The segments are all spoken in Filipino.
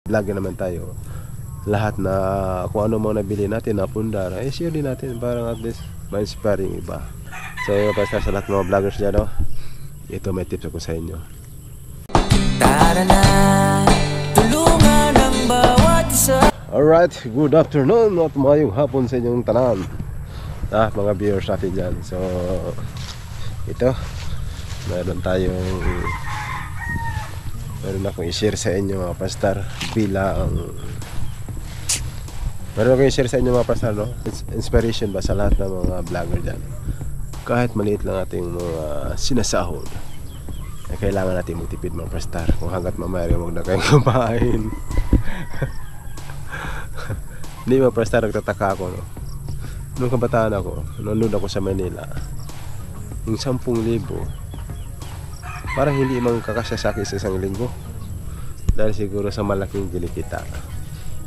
vlogger naman tayo, lahat na kung ano mo nabili natin na pundar ay share din natin, parang at least ma-inspire yung iba. So basta sa lahat ng mga vloggers dyan, no? Ito may tips ako sa inyo. Tara na, tulungan ang bawat isa. Alright, good afternoon at mayong hapon sa inyong tanan, mga viewers natin dyan. So ito, meron akong i-share sa inyo mga pastar, meron akong i-share sa inyo mga pastar, no? Inspiration ba sa lahat ng mga vlogger dyan. Kahit maliit lang ating mga sinasahod, ay kailangan natin magtipid mga pastar. Kung hanggat mamaya huwag na kayong kumain. Hindi mga pastar, nagtataka ako, no? Nung kabataan ako, nanonood ako sa Manila, yung 10,000 parang hindi mang kakasya sa akin sa isang linggo, dahil siguro sa malaking kinikita.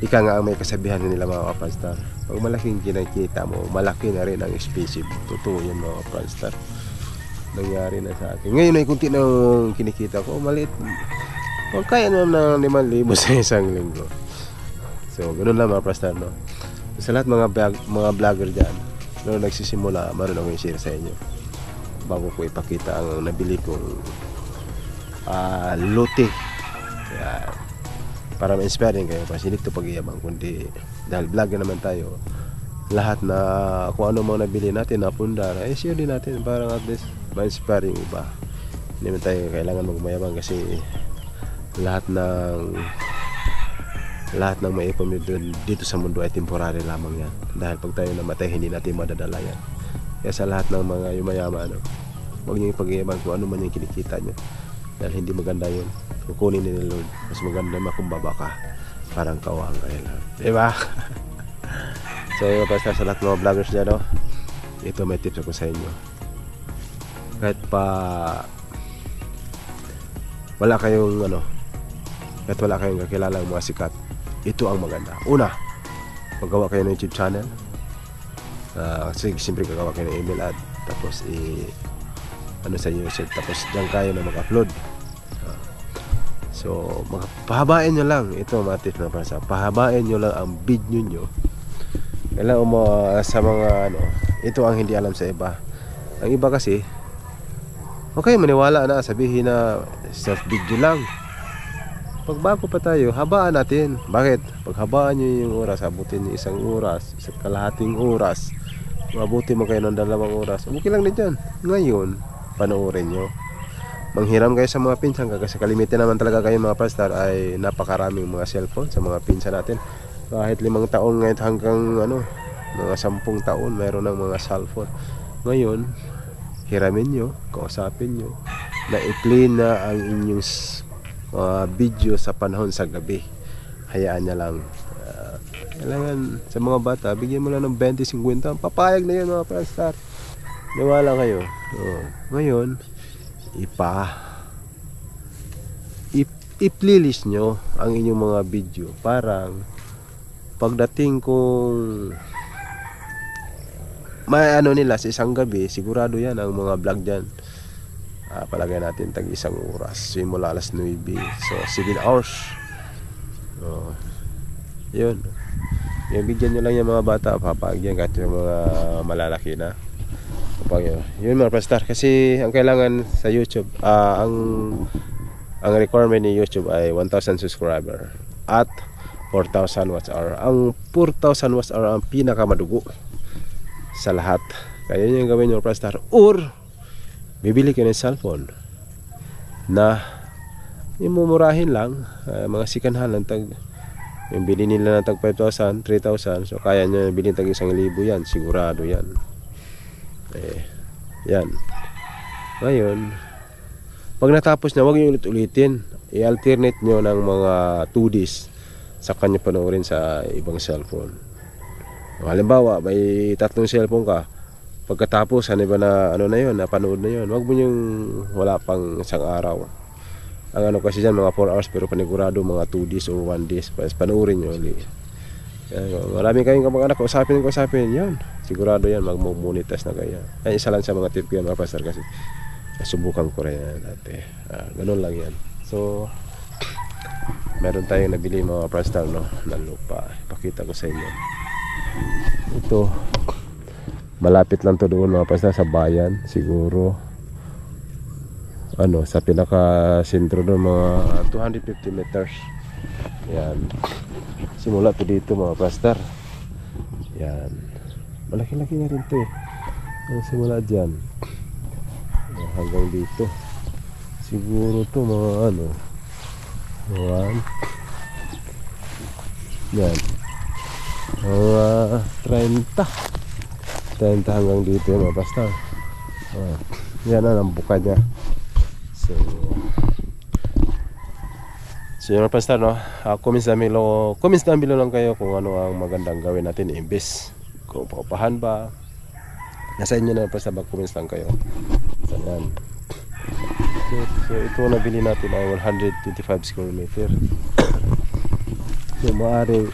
Ika nga ang may kasabihan nila mga kapastar, pag malaking kinikita mo, malaki na rin ang expensive. Totoo yun mga kapastar, nangyari na sa akin. Ngayon ay kunti na yung kinikita ko, maliit, kung kaya naman ng 5,000 sa isang linggo. So ganun lang mga kapastar, no? Sa lahat mga vlogger dyan, no, nagsisimula, meron akong i-share sa inyo bago ko ipakita ang nabili kong lote. Kaya, para ma-inspiring kayo, kasi hindi ito pag-iyabang, kundi dahil vlogger naman tayo, lahat na kung ano mo nabili natin na pundar ay share din natin, parang at least ma-inspiring iba. Hindi naman tayo kailangan magmayabang, kasi lahat ng maipon dito sa mundo ay temporary lamang yan. Dahil pag tayo namatay, hindi natin madadala yan. Kaya sa lahat ng mga yumayaman, huwag nyo ipag-iyaban kung ano man yung kinikita nyo, dahil hindi maganda yun. Kukunin ni Lord, mas maganda makumbaba ka, parang kawang kayo lang, diba? So basta sa lahat ng mga vloggers dyan, no? Ito may tips ako sa inyo. Kahit wala kayong kakilalang mga sikat, ito ang maganda. Una, magawa kayo ng YouTube channel. Kasi siyempre gagawa kayo ng email ad, tapos sa YouTube, tapos diyan kayo na mag-upload. So pahabain nyo lang, ito mga tips na para pahabain nyo lang ang video nyo. Kailangan mo sa mga ito ang hindi alam sa iba. Ang iba kasi, okay, maniwala na, sabihin na self video lang. Pagbago pa tayo, habaan natin. Bakit? Paghabaan nyo yung oras, abutin nyo 1 oras, 1 kalahating oras, mabuti mo kayo ng 2 oras, okay lang din dyan. Ngayon, panoorin nyo. Manghiram kayo sa mga pinsan, kasi kalimitan naman talaga kayo mga pastar ay napakaraming mga cellphone sa mga pinsan natin. Kahit 5 taon ngayon hanggang mga 10 taon, mayroon ng mga cellphone. Ngayon, hiramin nyo, kausapin nyo, na i-clean na ang inyong video sa panahon sa gabi. Hayaan niya lang. Kailangan sa mga bata, bigyan mo lang ng 20-50, papayag na yun mga pastar. Niwala kayo. Ngayon, i-playlist nyo ang inyong mga video. Parang pagdating kung may nila sa isang gabi, sigurado yan ang mga vlog dyan. Palagay natin tag 1 oras, simula alas 9, so 7 hours. Yun, bigyan nyo lang yung mga bata, papagyan kahit yung mga malalaki na. Yun mga pastar, kasi ang kailangan sa YouTube, ang requirement ni YouTube ay 1,000 subscriber at 4,000 watch hour. Ang 4,000 watch hour ang pinakamadugo sa lahat. Kaya yun yung gawin nyo mga pastar, or bibili kayo ng cellphone na yung mumurahin lang, mga sikanhan lang, yung bili nila ng tag 5,000, 3,000, so kaya nyo bilhin tag 1,000 yan, sigurado yan. Yan. Ngayon, pag natapos na, huwag nyo ulit-ulitin, i-alternate nyo ng mga 2Ds sa kanya panoorin sa ibang cellphone. Halimbawa, may 3 cellphone ka, pagkatapos ba na napanood na yun, huwag mo yung wala pang 1 araw. Ang kasi dyan mga 4 hours, pero panigurado mga 2Ds or 1Ds, panoorin nyo ulit. Marami kayong kamag-anak, kausapin yan, sigurado yan, mag-monetize na kaya. Ay, isa lang sa mga tip ko yan mga pastor, kasi subukan ko rin yan dati. Ganun lang yan. So meron tayong nabili mga prastar, no, na lupa. Ipakita ko sa inyo. Ito, malapit lang to doon mga prastar, sa bayan siguro. Ano, sa pinaka sentro doon, mga 250 meters. Yan. Simula to dito mga prastar. Yan. Malaki-laki na rin to eh. Ang simula dyan. Yan, hanggang dito. Siguro to mga ano, 1. Yan. Mga 30 hanggang dito mga prastar. Yan ang buka niya. So yun mga prastar, no? Comments namin below lang kayo kung ano ang magandang gawin natin, imbes kung paupahan ba. Nasa inyo na prastar, comments lang kayo. So yan. So ito nabili natin ay 125 square meter. So maaari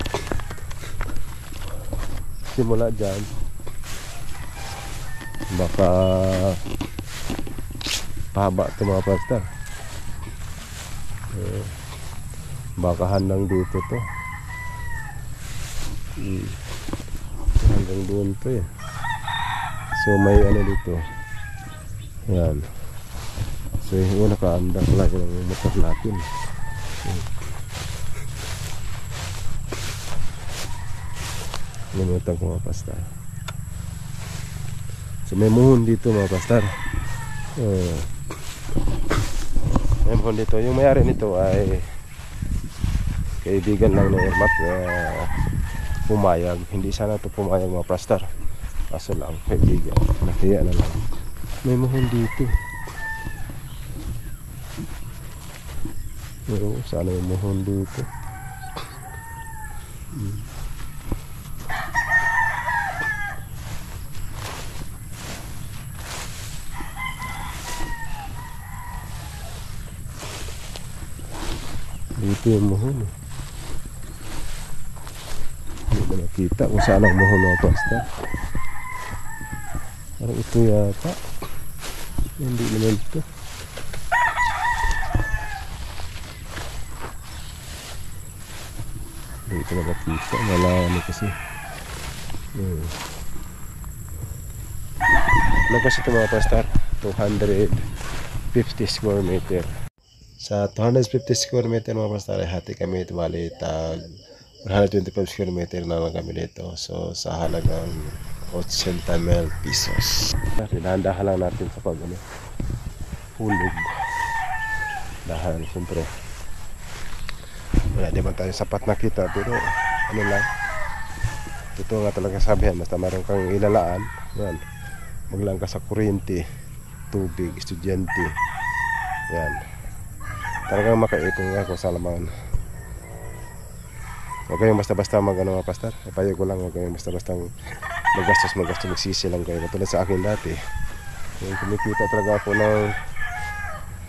simula dyan, baka pahaba ito mga prastar. Bakahan lang dito to. Hanggang doon to eh. So may ano dito. Yan. So yung nakaandak lang yung motor natin. Limutan ko mga prastar. So may muhon dito mga prastar. May muhon dito. Yung may-ari nito ay kaibigan lang ng Ermat na pumayag. Hindi sana ito pumayag mga prastar. Kaso lang kaibigan, nahiya na lang. May muhon dito. Pero sana yung muhon dito. Dito yung muhon eh. Hindi na nakita kung saan ang muhon mga prastar. Parang ito yata. Hindi naman ito. Dito na nakita. Malaman kasi. Ano kasi ito mga prastar? 250 square meter. Sa 250 square meter mga prastar, hati kami ito bali tag 125 square meter na lang kami dito. So sa halagang 80,000 pesos. Dahan-dahan lang natin sa pag hulog. Dahan, siyempre. Wala di man tayo sapat na kita, pero ano lang. Totoo nga talaga sabihan, basta meron kang ilalaan, yan. Maglang ka sa kuryente, tubig, estudyante. Yan. Talagang makaipon nga kung salaman. Huwag kayong basta-basta mag-ano mga pastor. Ipayag ko lang, huwag kayong basta-basta magastos, magsisi lang kayo. Katulad sa akin dati. Yung kumikita talaga ako ng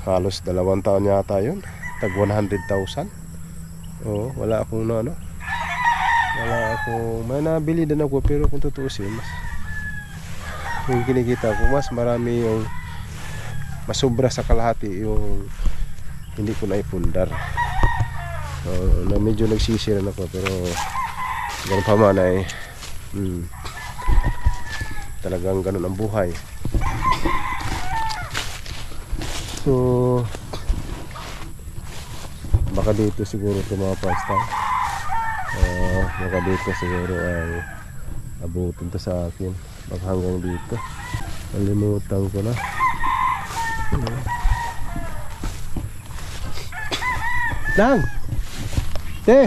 halos 2 taon yata yun. Tag 100,000. Oo, wala akong ano. Wala akong, may nabili din ako, pero kung tutuusin, mas yung kinikita ko, mas marami yung masobra sa kalahati yung hindi ko naipundar. Na medyo nagsisiran ako, pero ganun pa man ay talagang ganun ang buhay. So baka dito siguro ito mga pastor, baka dito siguro ay abutin to sa akin. Baka hanggang dito, nalimutan ko na. Lang te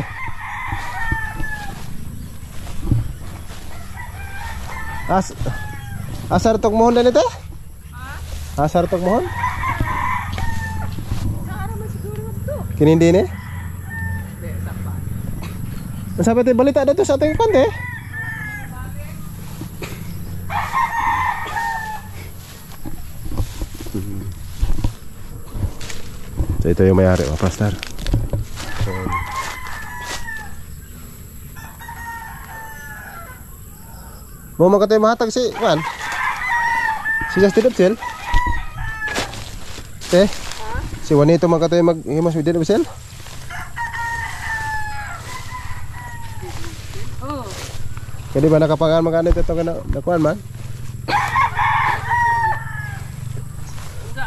asar tok mohon na nito? Asar tok mohon? Kinindi ni? Ang sabi tayo balita dito sa ating konti. So ito yung may-ari mga pastor. Mau makatay mahatag si Juan? Si Justin Upsel? Si Juanito makatay maghimas with Upsel? Oh, Kaya di ba nakapangan magkano ito nakuan man?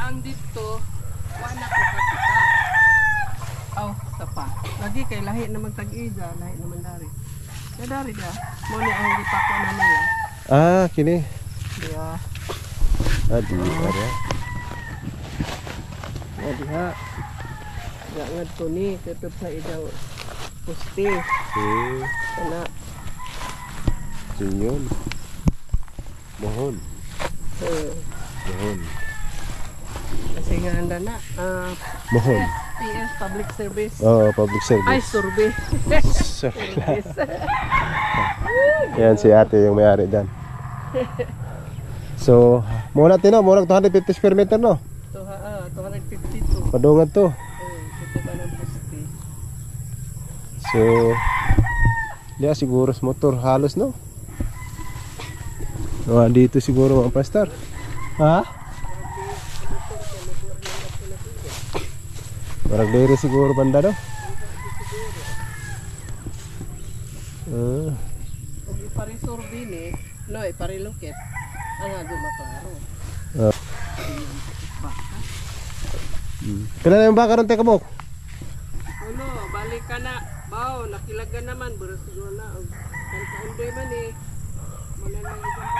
ang dito, wala ko kapita. Oh, sapa. Lagi kay lahi naman tag-ida, lahi naman dari. Ya dari dia. Mo ni ang gipako na nila. Ah, kini. Dia. Adi, ada. Ya dia. Ya ngad ko ni tutup sa idaw pusti. Ana. Yun. Mohon. Mohon. Kasi nga anda na. Mohon. PS public service. Oh, public service. Ay, survey. Service. Yan si ate yung may-ari dyan. So, muna tino, muna 250 square meter no? 252. Padungan to. Ito ba ng pusti? So, diya siguro sa motor halos no? Dito siguro ang pastor. Ha? Parang dere siguro banda no? Kung iparisurvey ni, no, iparilukit. Ang nga maklaro. Kailan na yung baka ron teka mo? Uno, balik ka na. Bao, nakilaga naman. Pero siguro na. Kaya kaundoy man eh. Muna lang isang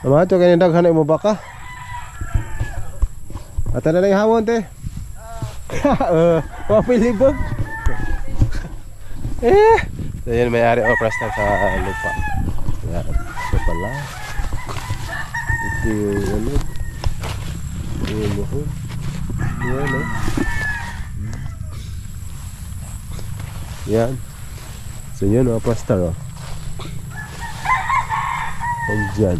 Mga cho kayo daghan mo baka? At na lang yung hamon te? Mapilibog. So yun may-ari o presta sa lupa. Yan. So pala. Ito yung ano. Yung mohon. Yan o. Yan. So yun o presta o. Andyan.